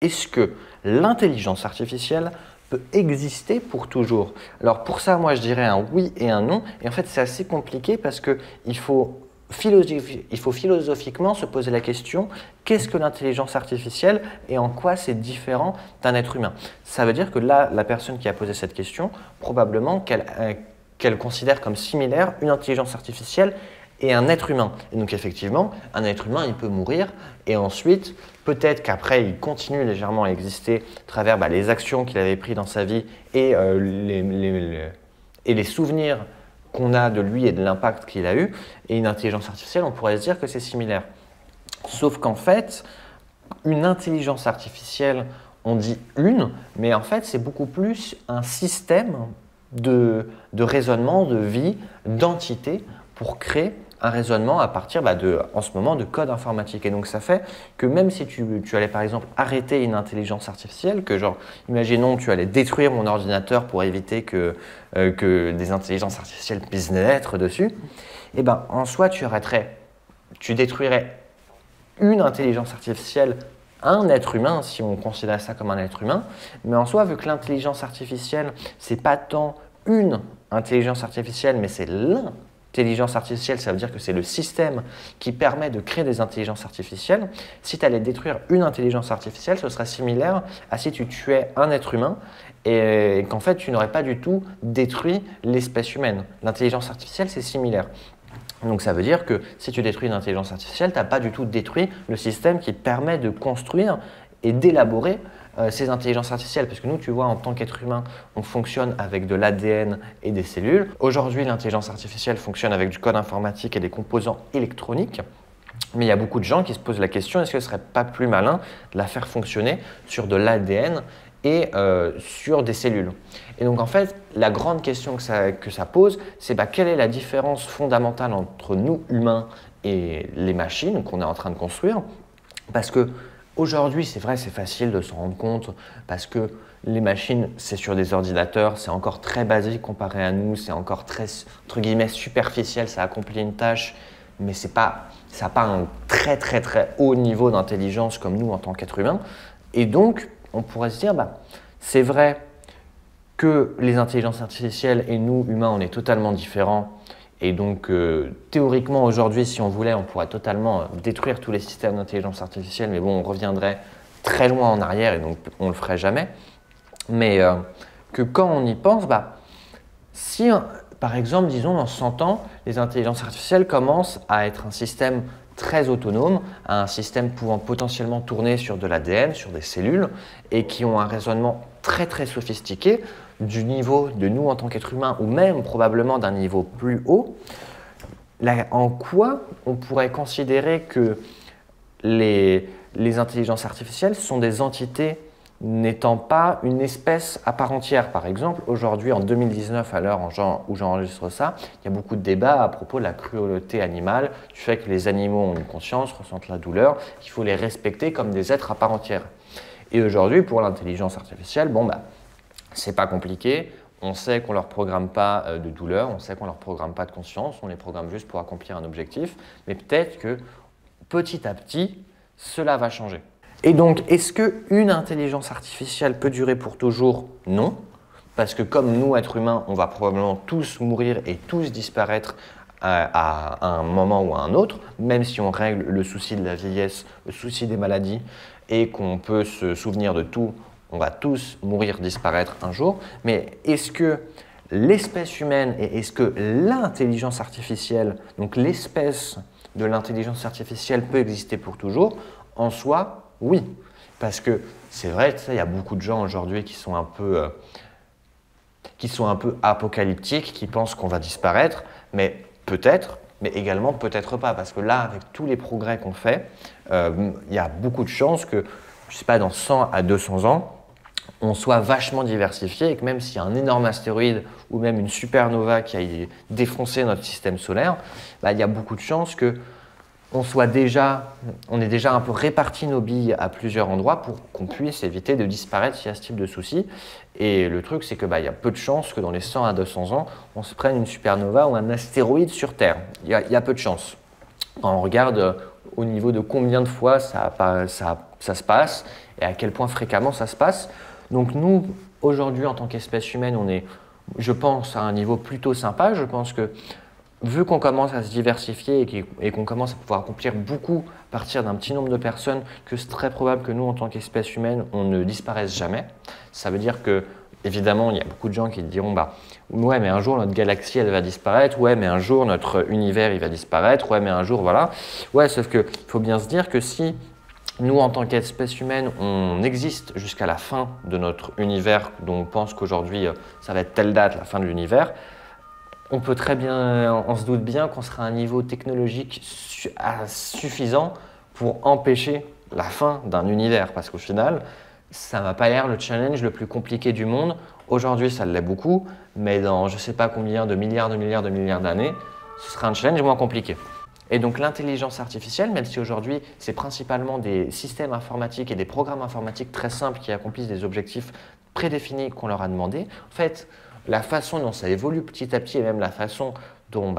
est-ce que l'intelligence artificielle peut exister pour toujours? Alors pour ça, moi je dirais un oui et un non. Et en fait, c'est assez compliqué parce qu'il faut philosophiquement se poser la question, qu'est-ce que l'intelligence artificielle et en quoi c'est différent d'un être humain? Ça veut dire que là, la personne qui a posé cette question, probablement qu'elle considère comme similaire une intelligence artificielle et un être humain. Et donc effectivement, un être humain, il peut mourir et ensuite, peut-être qu'après, il continue légèrement à exister à travers les actions qu'il avait prises dans sa vie et les souvenirs qu'on a de lui et de l'impact qu'il a eu. Et une intelligence artificielle, on pourrait se dire que c'est similaire. Sauf qu'en fait, une intelligence artificielle, on dit une, mais en fait, c'est beaucoup plus un système de raisonnement, de vie, d'entité pour créer un raisonnement à partir en ce moment, de code informatique. Et donc, ça fait que même si tu allais par exemple arrêter une intelligence artificielle, que genre, imaginons, tu allais détruire mon ordinateur pour éviter que des intelligences artificielles puissent naître dessus, et ben en soi, tu détruirais une intelligence artificielle, un être humain, si on considère ça comme un être humain, mais en soi, vu que l'intelligence artificielle, c'est pas tant une intelligence artificielle, mais c'est l'intelligence artificielle, ça veut dire que c'est le système qui permet de créer des intelligences artificielles. Si tu allais détruire une intelligence artificielle, ce serait similaire à si tu tuais un être humain et qu'en fait, tu n'aurais pas du tout détruit l'espèce humaine. L'intelligence artificielle, c'est similaire. Donc ça veut dire que si tu détruis une intelligence artificielle, tu n'as pas du tout détruit le système qui permet de construire et d'élaborer ces intelligences artificielles. Parce que nous, tu vois, en tant qu'être humain, on fonctionne avec de l'ADN et des cellules. Aujourd'hui, l'intelligence artificielle fonctionne avec du code informatique et des composants électroniques. Mais il y a beaucoup de gens qui se posent la question, est-ce que ce ne serait pas plus malin de la faire fonctionner sur de l'ADN et sur des cellules? Et donc en fait, la grande question que ça pose, c'est quelle est la différence fondamentale entre nous, humains, et les machines qu'on est en train de construire? Parce que aujourd'hui, c'est vrai, c'est facile de s'en rendre compte, parce que les machines, c'est sur des ordinateurs, c'est encore très basique comparé à nous, c'est encore très, entre guillemets, superficiel, ça accomplit une tâche, mais ça n'a pas un très très très haut niveau d'intelligence comme nous en tant qu'être humain. Et donc, on pourrait se dire, c'est vrai que les intelligences artificielles et nous, humains, on est totalement différents. Et donc, théoriquement, aujourd'hui, si on voulait, on pourrait totalement détruire tous les systèmes d'intelligence artificielle. Mais bon, on reviendrait très loin en arrière et donc on ne le ferait jamais. Mais que quand on y pense, si, par exemple, disons, dans 100 ans, les intelligences artificielles commencent à être un système très autonome, un système pouvant potentiellement tourner sur de l'ADN, sur des cellules, et qui ont un raisonnement très très sophistiqué, du niveau de nous en tant qu'être humain, ou même probablement d'un niveau plus haut, en quoi on pourrait considérer que les intelligences artificielles sont des entités n'étant pas une espèce à part entière. Par exemple, aujourd'hui, en 2019, à l'heure où j'enregistre ça, il y a beaucoup de débats à propos de la cruauté animale, du fait que les animaux ont une conscience, ressentent la douleur, qu'il faut les respecter comme des êtres à part entière. Et aujourd'hui, pour l'intelligence artificielle, c'est pas compliqué. On sait qu'on ne leur programme pas de douleur, on sait qu'on ne leur programme pas de conscience, on les programme juste pour accomplir un objectif. Mais peut-être que petit à petit, cela va changer. Et donc, est-ce qu'une intelligence artificielle peut durer pour toujours? Non, parce que comme nous, êtres humains, on va probablement tous mourir et tous disparaître à un moment ou à un autre, même si on règle le souci de la vieillesse, le souci des maladies et qu'on peut se souvenir de tout, on va tous mourir, disparaître un jour. Mais est-ce que l'espèce humaine et est-ce que l'intelligence artificielle, donc l'espèce de l'intelligence artificielle peut exister pour toujours? En soi, oui, parce que c'est vrai, il y a beaucoup de gens aujourd'hui qui sont un peu apocalyptiques, qui pensent qu'on va disparaître, mais peut-être, mais également peut-être pas, parce que là, avec tous les progrès qu'on fait, il y a beaucoup de chances que, je ne sais pas, dans 100 à 200 ans, on soit vachement diversifié et que même s'il y a un énorme astéroïde ou même une supernova qui a défoncé notre système solaire, il y a beaucoup de chances que on ait déjà un peu réparti nos billes à plusieurs endroits pour qu'on puisse éviter de disparaître s'il y a ce type de souci. Et le truc, c'est qu'il y a peu de chances que dans les 100 à 200 ans, on se prenne une supernova ou un astéroïde sur Terre. Il y a peu de chances. Quand on regarde au niveau de combien de fois ça se passe, et à quel point fréquemment ça se passe. Donc nous, aujourd'hui, en tant qu'espèce humaine, on est, je pense, à un niveau plutôt sympa. Je pense que vu qu'on commence à se diversifier et qu'on commence à pouvoir accomplir beaucoup à partir d'un petit nombre de personnes, que c'est très probable que nous, en tant qu'espèce humaine, on ne disparaisse jamais. Ça veut dire que, évidemment, il y a beaucoup de gens qui te diront ouais, mais un jour notre galaxie elle va disparaître, ouais, mais un jour notre univers il va disparaître, ouais, mais un jour voilà. Ouais, sauf qu'il faut bien se dire que si nous, en tant qu'espèce humaine, on existe jusqu'à la fin de notre univers, dont on pense qu'aujourd'hui ça va être telle date, la fin de l'univers, on peut très bien, on se doute bien qu'on sera à un niveau technologique suffisant pour empêcher la fin d'un univers. Parce qu'au final, ça ne va pas l'air le challenge le plus compliqué du monde. Aujourd'hui, ça l'est beaucoup, mais dans je ne sais pas combien de milliards d'années, ce sera un challenge moins compliqué. Et donc l'intelligence artificielle, même si aujourd'hui c'est principalement des systèmes informatiques et des programmes informatiques très simples qui accomplissent des objectifs prédéfinis qu'on leur a demandé, en fait, la façon dont ça évolue petit à petit et même la façon dont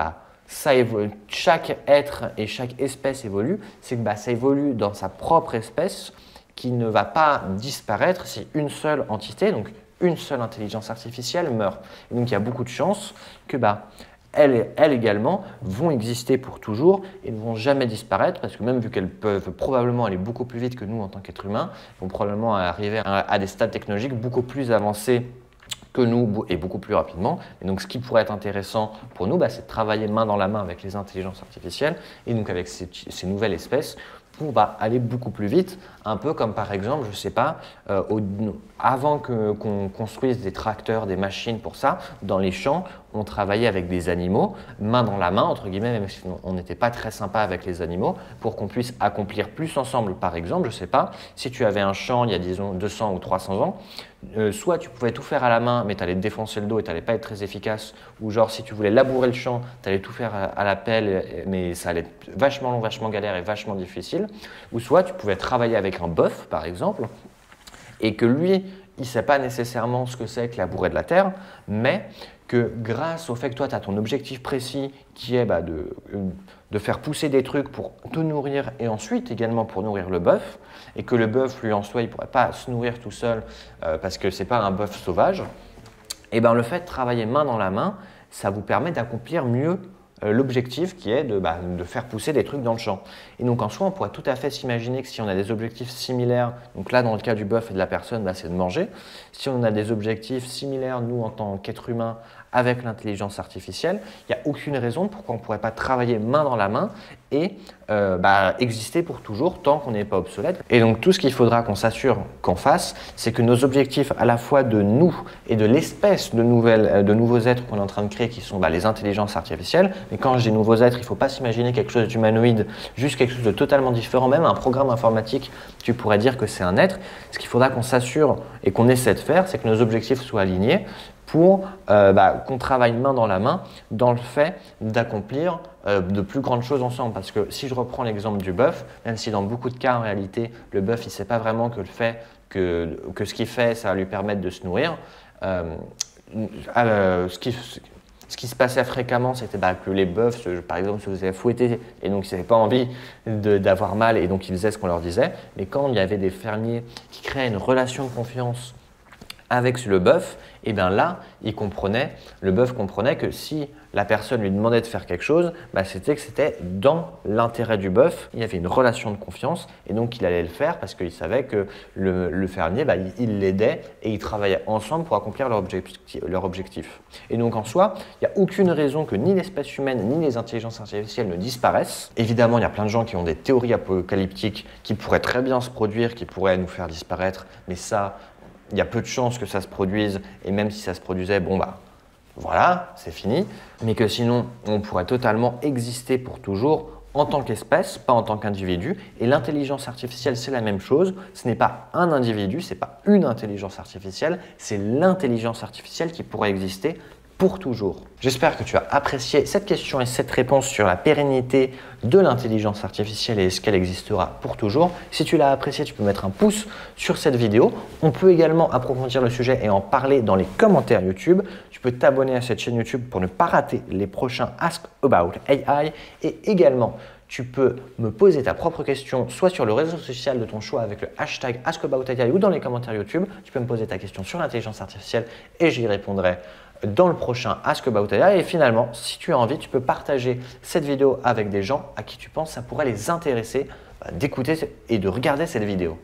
ça évolue, chaque être et chaque espèce évolue, c'est que ça évolue dans sa propre espèce qui ne va pas disparaître si une seule entité, donc une seule intelligence artificielle meurt. Et donc il y a beaucoup de chances que elles également vont exister pour toujours et ne vont jamais disparaître parce que même vu qu'elles peuvent probablement aller beaucoup plus vite que nous en tant qu'êtres humains, vont probablement arriver à des stades technologiques beaucoup plus avancés que nous et beaucoup plus rapidement. Et donc, ce qui pourrait être intéressant pour nous, c'est de travailler main dans la main avec les intelligences artificielles et donc avec ces nouvelles espèces pour aller beaucoup plus vite, un peu comme par exemple, je ne sais pas, avant qu'on construise des tracteurs, des machines pour ça, dans les champs, on travaillait avec des animaux, main dans la main, entre guillemets, même si on n'était pas très sympa avec les animaux, pour qu'on puisse accomplir plus ensemble. Par exemple, je ne sais pas, si tu avais un champ il y a disons 200 ou 300 ans, soit tu pouvais tout faire à la main, mais tu allais te défoncer le dos et tu n'allais pas être très efficace, ou genre si tu voulais labourer le champ, tu allais tout faire à la pelle, mais ça allait être vachement long, vachement galère et vachement difficile, ou soit tu pouvais travailler avec un bœuf, par exemple, et que lui, il ne sait pas nécessairement ce que c'est que labourer de la terre, mais que grâce au fait que toi, tu as ton objectif précis qui est de faire pousser des trucs pour te nourrir et ensuite également pour nourrir le bœuf, et que le bœuf, lui en soi, il ne pourrait pas se nourrir tout seul parce que ce n'est pas un bœuf sauvage, et le fait de travailler main dans la main, ça vous permet d'accomplir mieux l'objectif qui est de faire pousser des trucs dans le champ. Et donc en soi, on pourrait tout à fait s'imaginer que si on a des objectifs similaires, donc là dans le cas du bœuf et de la personne, c'est de manger. Si on a des objectifs similaires, nous en tant qu'êtres humains, avec l'intelligence artificielle, il n'y a aucune raison pourquoi on ne pourrait pas travailler main dans la main et exister pour toujours tant qu'on n'est pas obsolète. Et donc tout ce qu'il faudra qu'on s'assure qu'on fasse, c'est que nos objectifs à la fois de nous et de l'espèce de nouveaux êtres qu'on est en train de créer qui sont les intelligences artificielles. Et quand je dis nouveaux êtres, il ne faut pas s'imaginer quelque chose d'humanoïde, juste quelque chose de totalement différent. Même un programme informatique, tu pourrais dire que c'est un être. Ce qu'il faudra qu'on s'assure et qu'on essaie de faire, c'est que nos objectifs soient alignés pour qu'on travaille main dans la main dans le fait d'accomplir de plus grandes choses ensemble. Parce que si je reprends l'exemple du bœuf, même si dans beaucoup de cas en réalité le bœuf il ne sait pas vraiment que ce qu'il fait ça va lui permettre de se nourrir, ce qui se passait fréquemment, c'était que les bœufs, par exemple, se faisaient fouetter et donc ils n'avaient pas envie d'avoir mal et donc ils faisaient ce qu'on leur disait. Mais quand il y avait des fermiers qui créaient une relation de confiance avec le bœuf, et bien là, le bœuf comprenait que si la personne lui demandait de faire quelque chose, c'était que c'était dans l'intérêt du bœuf. Il y avait une relation de confiance et donc il allait le faire parce qu'il savait que le fermier, il l'aidait et ils travaillaient ensemble pour accomplir leur objectif. Et donc en soi, il n'y a aucune raison que ni l'espèce humaine ni les intelligences artificielles ne disparaissent. Évidemment, il y a plein de gens qui ont des théories apocalyptiques qui pourraient très bien se produire, qui pourraient nous faire disparaître, mais ça, il y a peu de chances que ça se produise, et même si ça se produisait, voilà, c'est fini. Mais que sinon, on pourrait totalement exister pour toujours en tant qu'espèce, pas en tant qu'individu. Et l'intelligence artificielle, c'est la même chose. Ce n'est pas un individu, ce n'est pas une intelligence artificielle, c'est l'intelligence artificielle qui pourrait exister pour toujours. J'espère que tu as apprécié cette question et cette réponse sur la pérennité de l'intelligence artificielle et est-ce qu'elle existera pour toujours. Si tu l'as apprécié, tu peux mettre un pouce sur cette vidéo. On peut également approfondir le sujet et en parler dans les commentaires YouTube. Tu peux t'abonner à cette chaîne YouTube pour ne pas rater les prochains Ask About AI et également tu peux me poser ta propre question, soit sur le réseau social de ton choix avec le hashtag AskAboutAI ou dans les commentaires YouTube. Tu peux me poser ta question sur l'intelligence artificielle et j'y répondrai dans le prochain Ask About AI. Et finalement, si tu as envie, tu peux partager cette vidéo avec des gens à qui tu penses que ça pourrait les intéresser d'écouter et de regarder cette vidéo.